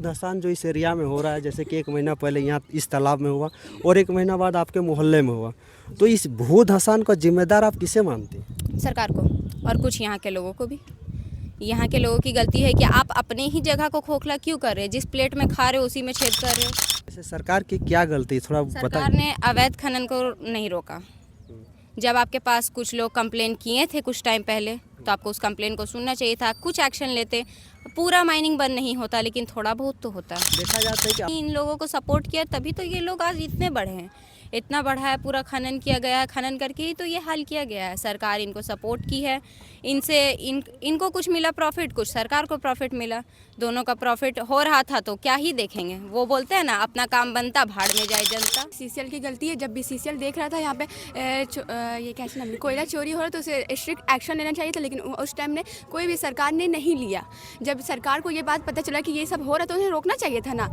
धसान जो इस एरिया में हो रहा है, जैसे कि 1 महीना पहले यहाँ इस तालाब में हुआ और 1 महीना बाद आपके मोहल्ले में हुआ, तो इस भू धसान का जिम्मेदार आप किसे मानते हैं? सरकार को और कुछ यहाँ के लोगों को भी। यहाँ के लोगों की गलती है कि आप अपने ही जगह को खोखला क्यों कर रहे हैं? जिस प्लेट में खा रहे हो उसी में छेद कर रहे हो। जैसे सरकार की क्या गलती, थोड़ा सरकार बताइए। ने अवैध खनन को नहीं रोका। जब आपके पास कुछ लोग कंप्लेन किए थे कुछ टाइम पहले, तो आपको उस कंप्लेन को सुनना चाहिए था, कुछ एक्शन लेते। पूरा माइनिंग बंद नहीं होता, लेकिन थोड़ा बहुत तो होता है। देखा जाता है कि इन लोगों को सपोर्ट किया तभी तो ये लोग आज इतने बढ़े हैं। इतना बढ़ा है, पूरा खनन किया गया है, खनन करके ही तो ये हाल किया गया है। सरकार इनको सपोर्ट की है, इनको कुछ मिला प्रॉफिट, कुछ सरकार को प्रॉफिट मिला, दोनों का प्रॉफिट हो रहा था। तो क्या ही देखेंगे, वो बोलते हैं ना, अपना काम बनता भाड़ में जाए जनता। सीसीएल की गलती है। जब भी सीसीएल देख रहा था यहाँ पे ये कैसे नाम है, कोयला चोरी हो रहा, तो उसे स्ट्रिक्ट एक्शन लेना चाहिए था, लेकिन उस टाइम ने कोई भी सरकार ने नहीं लिया। जब सरकार को ये बात पता चला कि ये सब हो रहा तो उन्हें रोकना चाहिए था ना,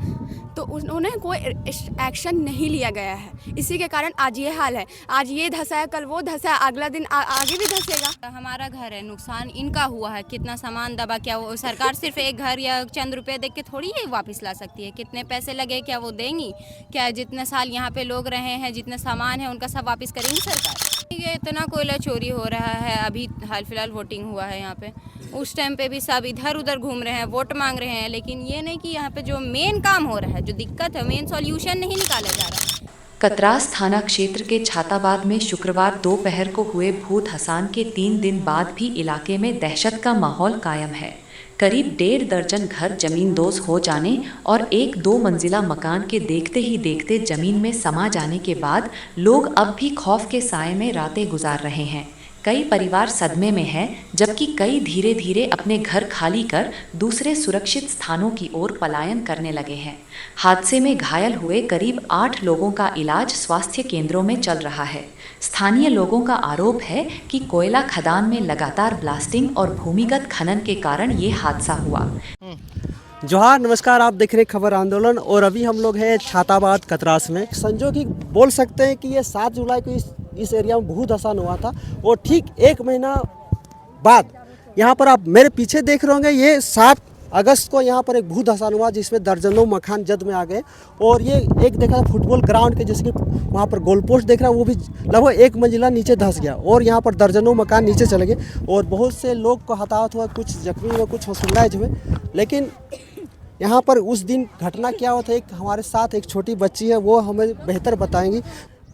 तो उन्होंने कोई एक्शन नहीं लिया गया है। इसी के कारण आज ये हाल है। आज ये धंसा है, कल वो धंसा है, अगला दिन आगे भी धंसेगा। हमारा घर है, नुकसान इनका हुआ है, कितना सामान दबा, क्या वो सरकार सिर्फ एक घर या चंद रुपए देख के थोड़ी ये वापस ला सकती है? कितने पैसे लगे, क्या वो देंगी? क्या जितने साल यहाँ पे लोग रहे हैं, जितने सामान है उनका सब वापस करेंगी सरकार? ये इतना कोयला चोरी हो रहा है। अभी हाल फिलहाल वोटिंग हुआ है यहाँ पे, उस टाइम पे भी सब इधर उधर घूम रहे हैं, वोट मांग रहे हैं, लेकिन ये नहीं कि यहाँ पे जो मेन काम हो रहा है, जो दिक्कत है, मेन सॉल्यूशन नहीं निकाला जा रहा है। कतरास थाना क्षेत्र के छाताबाद में शुक्रवार दोपहर को हुए भू धसान के 3 दिन बाद भी इलाके में दहशत का माहौल कायम है। करीब 1.5 दर्जन घर जमींदोज हो जाने और 1-2 मंजिला मकान के देखते ही देखते जमीन में समा जाने के बाद लोग अब भी खौफ के साए में रातें गुजार रहे हैं। कई परिवार सदमे में हैं, जबकि कई धीरे धीरे अपने घर खाली कर दूसरे सुरक्षित स्थानों की ओर पलायन करने लगे हैं। हादसे में घायल हुए करीब 8 लोगों का इलाज स्वास्थ्य केंद्रों में चल रहा है। स्थानीय लोगों का आरोप है कि कोयला खदान में लगातार ब्लास्टिंग और भूमिगत खनन के कारण ये हादसा हुआ। जोहार, नमस्कार, आप देख रहे हैं खबर आंदोलन और अभी हम लोग हैं छाताबाद कतरास में। संजोगी बोल सकते हैं कि ये 7 जुलाई को इस एरिया में भू धसान हुआ था और ठीक 1 महीना बाद यहाँ पर आप मेरे पीछे देख रहे होंगे, ये 7 अगस्त को यहाँ पर एक भू धसान हुआ जिसमें दर्जनों मकान जद में आ गए। और ये एक देखा फुटबॉल ग्राउंड के, जिसके वहाँ पर गोल पोस्ट देख रहा है, वो भी लगभग 1 मंजिला नीचे धंस गया और यहाँ पर दर्जनों मकान नीचे चले गए और बहुत से लोग को हताहत हुआ, कुछ जख्मी हुए, कुछ हॉस्पिटलाइज हुए। लेकिन यहाँ पर उस दिन घटना क्या हुआ था, एक हमारे साथ एक छोटी बच्ची है, वो हमें बेहतर बताएंगी।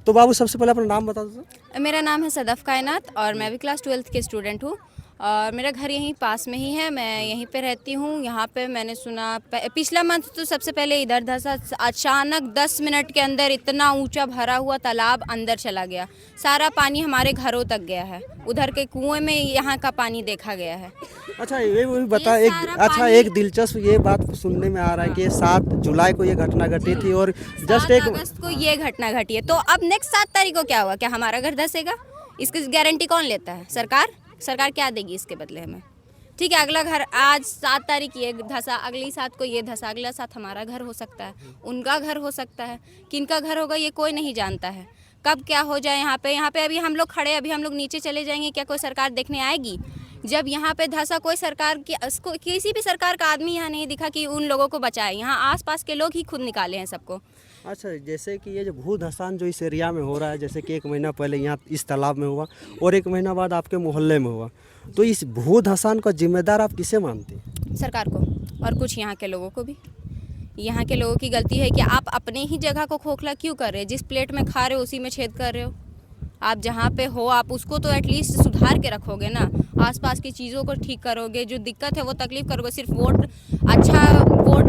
तो बाबू, सबसे पहले अपना नाम बता दो। मेरा नाम है सदफ कायनात और मैं भी क्लास 12th के स्टूडेंट हूँ और मेरा घर यहीं पास में ही है, मैं यहीं पे रहती हूँ। यहाँ पे मैंने सुना पिछला मंथ तो सबसे पहले इधर धंसा, अचानक 10 मिनट के अंदर इतना ऊंचा भरा हुआ तालाब अंदर चला गया, सारा पानी हमारे घरों तक गया है, उधर के कुएं में यहाँ का पानी देखा गया है। अच्छा, ये भी बता, एक दिलचस्प ये बात सुनने में आ रहा है कि 7 जुलाई को ये घटना घटी थी और जस्ट 1 अगस्त को ये घटना घटी है, तो अब नेक्स्ट 7 तारीख को क्या हुआ? क्या हमारा घर धंसेगा? इसकी गारंटी कौन लेता है? सरकार क्या देगी इसके बदले हमें? ठीक है, अगला घर आज 7 तारीख ये धंसा, अगली 7 को ये धंसा, अगला 7 हमारा घर हो सकता है, उनका घर हो सकता है, किनका घर होगा ये कोई नहीं जानता है। कब क्या हो जाए यहाँ पे अभी हम लोग खड़े, अभी हम लोग नीचे चले जाएंगे, क्या कोई सरकार देखने आएगी? जब यहाँ पे धंसा कोई सरकार की, किसी भी सरकार का आदमी यहाँ नहीं दिखा कि उन लोगों को बचाए। यहाँ आसपास के लोग ही खुद निकाले हैं सबको। अच्छा, जैसे कि ये जो भू धसान जो इस एरिया में हो रहा है, जैसे कि 1 महीना पहले यहाँ इस तालाब में हुआ और 1 महीना बाद आपके मोहल्ले में हुआ, तो इस भू धसान का जिम्मेदार आप किसे मानते हैं? सरकार को और कुछ यहाँ के लोगों को भी। यहाँ के लोगों की गलती है कि आप अपने ही जगह को खोखला क्यों कर रहे हैं? जिस प्लेट में खा रहे हो उसी में छेद कर रहे हो। आप जहाँ पे हो आप उसको तो एटलीस्ट सुधार के रखोगे ना, आसपास की चीज़ों को ठीक करोगे, जो दिक्कत है वो तकलीफ करोगे। सिर्फ वोट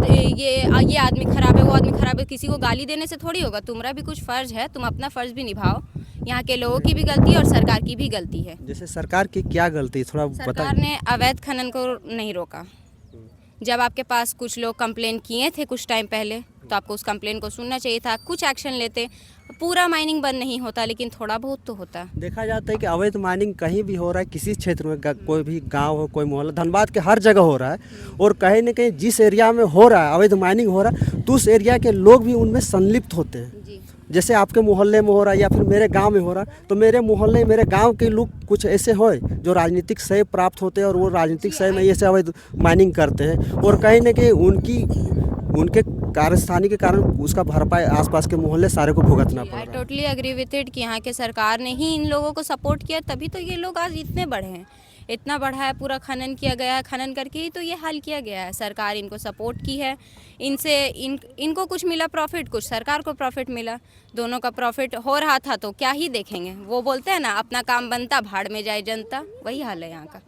ये आदमी ख़राब है, वो आदमी ख़राब है, किसी को गाली देने से थोड़ी होगा। तुम्हारा भी कुछ फ़र्ज़ है, तुम अपना फ़र्ज़ भी निभाओ। यहाँ के लोगों की भी गलती है और सरकार की भी गलती है। जैसे सरकार की क्या गलती, थोड़ा बताइए। सरकार ने अवैध खनन को नहीं रोका। जब आपके पास कुछ लोग कंप्लेन किए थे कुछ टाइम पहले, तो आपको उस कंप्लेन को सुनना चाहिए था, कुछ एक्शन लेते। पूरा माइनिंग बंद नहीं होता, लेकिन थोड़ा बहुत तो होता। देखा जाता है कि अवैध माइनिंग कहीं भी हो रहा है, किसी क्षेत्र में, कोई भी गांव हो, कोई मोहल्ला, धनबाद के हर जगह हो रहा है। और कहीं न कहीं जिस एरिया में हो रहा है अवैध माइनिंग हो रहा है, तो उस एरिया के लोग भी उनमें संलिप्त होते हैं। जैसे आपके मोहल्ले में हो रहा है या फिर मेरे गांव में हो रहा है, तो मेरे मोहल्ले मेरे गांव के लोग कुछ ऐसे हो जो राजनीतिक सह प्राप्त होते हैं और वो राजनीतिक सह में ये से अवैध माइनिंग करते हैं और कहीं न कहीं उनकी उनके कार्यस्थानी के कारण उसका भरपाई आसपास के मोहल्ले सारे को भुगतना पड़ आई रहा है। टोटली एग्री विथ इट कि यहाँ के सरकार ने ही इन लोगों को सपोर्ट किया, तभी तो ये लोग आज इतने बढ़े हैं। इतना बढ़ा है, पूरा खनन किया गया है, खनन करके ही तो ये हाल किया गया है। सरकार इनको सपोर्ट की है, इनको कुछ मिला प्रॉफिट, कुछ सरकार को प्रॉफिट मिला, दोनों का प्रॉफिट हो रहा था तो क्या ही देखेंगे। वो बोलते हैं ना, अपना काम बनता भाड़ में जाए जनता, वही हाल है यहाँ का।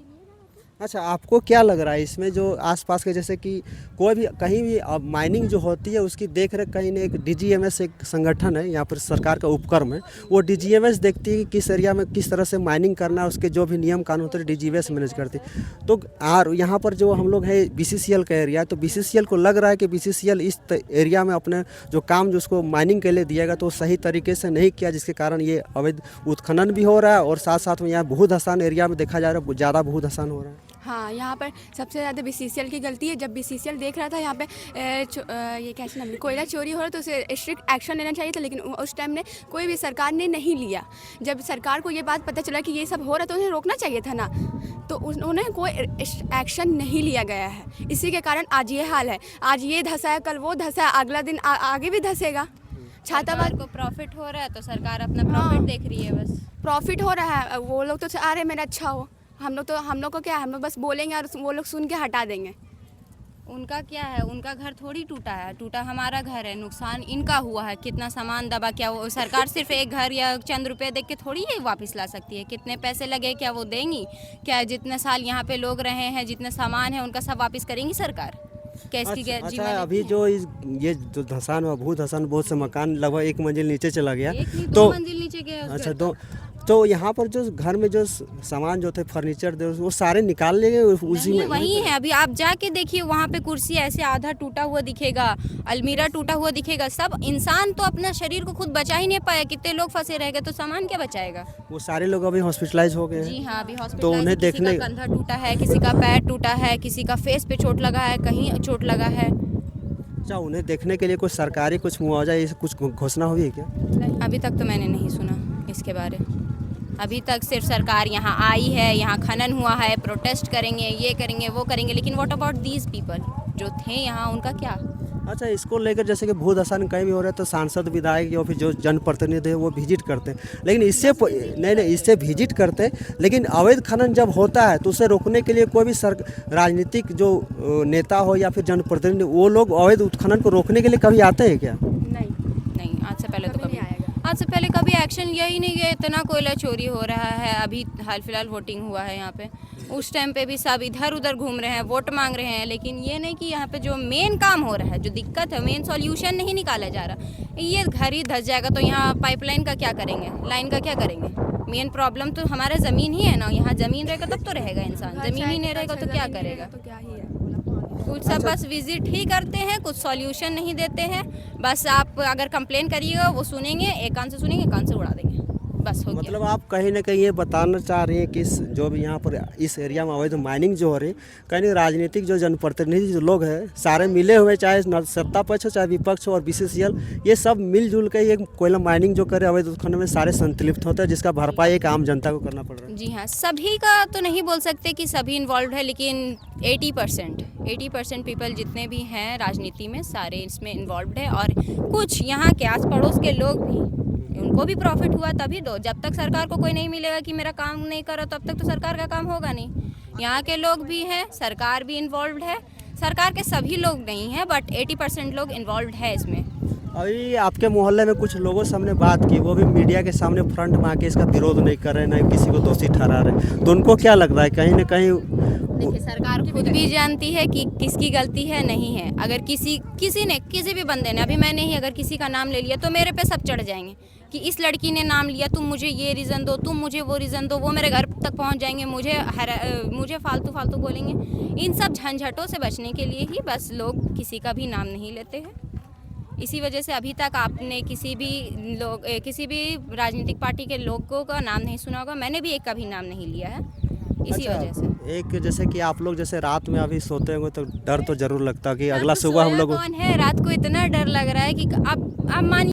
अच्छा, आपको क्या लग रहा है इसमें जो आसपास के, जैसे कि कोई भी कहीं भी माइनिंग जो होती है उसकी देख रेख कहीं एक डीजीएमएस एक संगठन है यहाँ पर सरकार का उपक्रम है, वो डीजीएमएस देखती है कि किस एरिया में किस तरह से माइनिंग करना है, उसके जो भी नियम कानून होते हैं डीजीएमएस मैनेज करती है। तो और यहाँ पर जो हम लोग हैं बीसीसीएल का एरिया है, तो बीसीसीएल को लग रहा है कि बीसीसीएल इस एरिया में अपने जो काम जो उसको माइनिंग के लिए दिया गया तो सही तरीके से नहीं किया, जिसके कारण ये अवैध उत्खनन भी हो रहा है और साथ साथ में यहाँ भू धसान एरिया में देखा जा रहा है ज़्यादा भू धसान हो रहा है। हाँ, यहाँ पर सबसे ज़्यादा बीसीसीएल की गलती है। जब बीसीसीएल देख रहा था यहाँ पे ये कैसे नाम, कोयला चोरी हो रहा तो उसे स्ट्रिक्ट एक्शन लेना चाहिए था, लेकिन उस टाइम ने कोई भी सरकार ने नहीं लिया। जब सरकार को ये बात पता चला कि ये सब हो रहा तो उन्हें रोकना चाहिए था ना, तो उन्होंने कोई एक्शन नहीं लिया गया है। इसी के कारण आज ये हाल है। आज ये धंसा है, कल वो धंसा है, अगला दिन आगे भी धंसेगा। छाताबाद को प्रॉफिट हो रहा है तो सरकार अपना प्रॉफिट देख रही है, बस प्रॉफिट हो रहा है। वो लोग तो चाह रहे मेरा अच्छा हो, हम लोग को क्या है, हम लोग बस बोलेंगे और वो लोग सुन के हटा देंगे। उनका क्या है, उनका घर थोड़ी टूटा है, टूटा हमारा घर है, नुकसान इनका हुआ है। कितना सामान दबा, क्या वो सरकार सिर्फ एक घर या चंद रुपए देख के थोड़ी ये वापस ला सकती है। कितने पैसे लगे, क्या वो देंगी? क्या जितने साल यहाँ पे लोग रहे हैं, जितने सामान है उनका सब वापस करेंगी सरकार? क्या इसकी अच्छा, अभी जो ये जो धसान हुआ, भू धसान, बहुत से मकान लगभग 1 मंजिल नीचे चला गया, एक नहीं, तो 2 मंजिल नीचे गया। अच्छा, तो यहाँ पर जो घर में जो सामान जो थे फर्नीचर थे वो सारे निकाल लिए गए उसी में? वही है, अभी आप जाके देखिए वहाँ पे कुर्सी ऐसे आधा टूटा हुआ दिखेगा, अलमीरा टूटा हुआ दिखेगा। सब इंसान तो अपना शरीर को खुद बचा ही नहीं पाया, कितने लोग फंसे रह गए, तो सामान क्या बचाएगा? वो सारे लोग अभी हॉस्पिटलाइज हो गए हैं। जी हाँ, अभी हॉस्पिटल, तो उन्हें देखने, किसी का कंधा टूटा है, किसी का पैर टूटा है, किसी का फेस पे चोट लगा है, कहीं चोट लगा है। अच्छा, उन्हें देखने के लिए कुछ सरकारी कुछ मुआवजा ये कुछ घोषणा हुई है क्या? अभी तक तो मैंने नहीं सुना इसके बारे। अभी तक सिर्फ सरकार यहाँ आई है, यहाँ खनन हुआ है, प्रोटेस्ट करेंगे, ये करेंगे, वो करेंगे, लेकिन व्हाट अबाउट दीज पीपल जो थे यहाँ, उनका क्या? अच्छा, इसको लेकर जैसे कि भू धसान कहीं भी हो रहा है तो सांसद विधायक या फिर जो जनप्रतिनिधि है वो विजिट करते हैं, लेकिन इससे विजिट करते हैं, लेकिन अवैध खनन जब होता है तो उसे रोकने के लिए कोई भी राजनीतिक जो नेता हो या फिर जनप्रतिनिधि, वो लोग अवैध उत्खनन को रोकने के लिए कभी आते हैं क्या? नहीं, आज से पहले तो कभी नहीं आएगा। आज से पहले कभी एक्शन यही नहीं है। इतना कोयला चोरी हो रहा है, अभी हाल फिलहाल वोटिंग हुआ है यहाँ पे, उस टाइम पे भी सब इधर उधर घूम रहे हैं, वोट मांग रहे हैं, लेकिन ये नहीं कि यहाँ पे जो मेन काम हो रहा है, जो दिक्कत है, मेन सॉल्यूशन नहीं निकाला जा रहा। ये घर ही धस जाएगा तो यहाँ पाइपलाइन का क्या करेंगे, लाइन का क्या करेंगे? मेन प्रॉब्लम तो हमारे ज़मीन ही है ना, यहाँ ज़मीन रहेगा तब तो रहेगा इंसान, ज़मीन ही नहीं रहेगा तो क्या करेगा? तो क्या ही है। कुछ सब बस विजिट ही करते हैं, कुछ सॉल्यूशन नहीं देते हैं। बस आप अगर कंप्लेन करिएगा वो सुनेंगे, एक कान से सुनेंगे, कान से उड़ा देंगे, बस हो गया। मतलब आप कहीं ना कहीं ये बताना चाह रही हैं कि जो भी यहाँ पर इस एरिया में अवैध माइनिंग जो हो रही है, कहीं राजनीतिक जो जनप्रतिनिधि जो लोग हैं सारे मिले हुए, चाहे सत्ता पक्ष हो चाहे विपक्ष हो और बीसीसीएल, ये सब मिलजुल के ये कोयला माइनिंग जो करे अवैध उत्खनन में सारे संतलिप्त होते हैं, जिसका भरपाई एक आम जनता को करना पड़ रहा है। जी हाँ, सभी का तो नहीं बोल सकते कि सभी इन्वॉल्व है, लेकिन 80% पीपल जितने भी हैं राजनीति में सारे इसमें इन्वॉल्व है। और कुछ यहाँ के आस पड़ोस के लोग भी, उनको भी प्रॉफिट हुआ तभी दो। जब तक सरकार को कोई नहीं मिलेगा कि मेरा काम नहीं करो, तब तक तो सरकार का काम होगा नहीं। यहाँ के लोग भी हैं, सरकार भी इन्वॉल्व है, सरकार के सभी लोग नहीं हैं बट 80% लोग इन्वॉल्व है इसमें। अभी आपके मोहल्ले में कुछ लोगों से हमने बात की, वो भी मीडिया के सामने फ्रंट में आके इसका विरोध नहीं कर रहे, ना किसी को दोषी ठहरा रहे, तो उनको क्या लगता है कहीं ना कहीं? देखिए, सरकार खुद भी जानती है कि किसकी गलती है नहीं है। अगर किसी ने, किसी भी बंदे ने, अभी मैंने ही अगर किसी का नाम ले लिया तो मेरे पे सब चढ़ जाएंगे कि इस लड़की ने नाम लिया, तुम मुझे ये रीज़न दो, तुम मुझे वो रीज़न दो, वो मेरे घर तक पहुंच जाएंगे, मुझे फालतू बोलेंगे। इन सब झंझटों से बचने के लिए ही बस लोग किसी का भी नाम नहीं लेते हैं। इसी वजह से अभी तक आपने किसी भी राजनीतिक पार्टी के लोगों का नाम नहीं सुना होगा। मैंने भी एक का भी नाम नहीं लिया है इसी वजह से। एक जैसे कि आप लोग जैसे रात में अभी सोते होंगे तो डर तो जरूर लगता है कि अगला सुबह हम लोग, कौन है रात को इतना डर लग रहा है कि अब मानिए